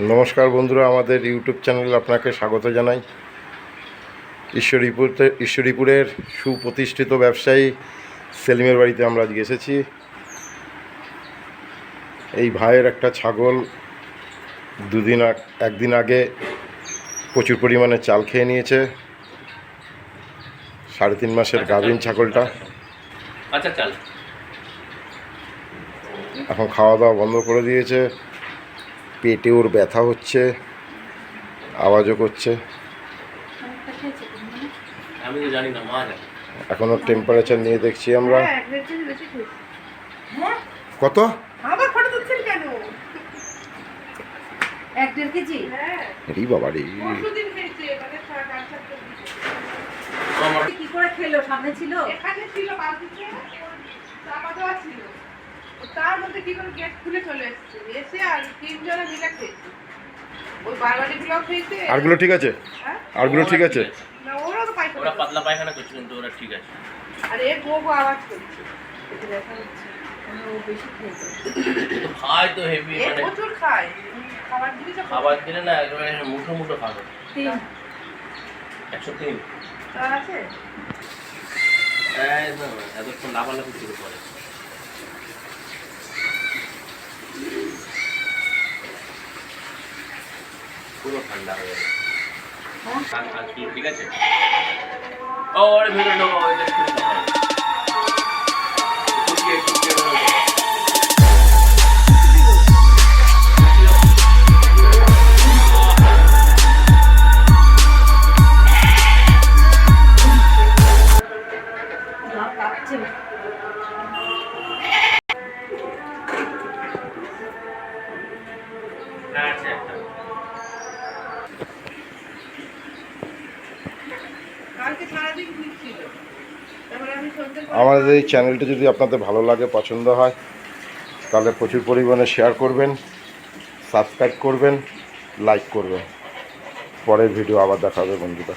নমস্কার বন্ধুরা, আমাদের ইউটিউব চ্যানেলে আপনাকে স্বাগত জানাই। ঈশ্বরীপুরের সুপ্রতিষ্ঠিত ব্যবসায়ী সেলিমের বাড়িতে আমরা আজকে এসেছি। এই ভাইয়ের একটা ছাগল একদিন আগে প্রচুর পরিমাণে চাল খেয়ে নিয়েছে। 3.5 মাসের গাভীন ছাগলটা এখন খাওয়া দাওয়া বন্ধ করে দিয়েছে। পেটে ওর ব্যথা হচ্ছে, আওয়াজও করছে। এখনো টেম্পারেচার নিয়ে দেখছি আমরা। কত বাবা রে, কি করে খেলো? সামনে ছিল, এখানে ছিল, বালতিতে চাপা দেওয়া ছিল, তার মধ্যে কি করে গেট খুলে চলে এসেছে, এসে আর তিনজনে মিলে খেয়েছে। ওই বারবাটি গুলো খেয়েছে। আরগুলো ঠিক আছে? আরগুলো ঠিক আছে? না, ওরা তো পায়খানা, ওরা পাতলা পায়খানা করছে, কিন্তু ওরা ঠিক আছে। আর এ গো আওয়াজ করছে, এটা দেখা যাচ্ছে। ও বেশি খেয়েছে। তো খায় তো হেভি, এ মানে প্রচুর খায়। খাবার দিলে না একেবারে মুঠো মুঠো খাবে। 103 তার আছে। এতক্ষণ লাফালাফি শুরু করে। পুরো ঠান্ডা হয়ে গেছে। ঠিক আছে, ও ওর ভিতরে ঢোকা, ওই দেখ খুলে দেওয়া হবে। আমাদের এই চ্যানেলটি যদি আপনাদের ভালো লাগে, পছন্দ হয়, তাহলে প্রচুর পরিমাণে শেয়ার করবেন, সাবস্ক্রাইব করবেন, লাইক করবেন। পরের ভিডিও আবার দেখা হবে বন্ধুরা।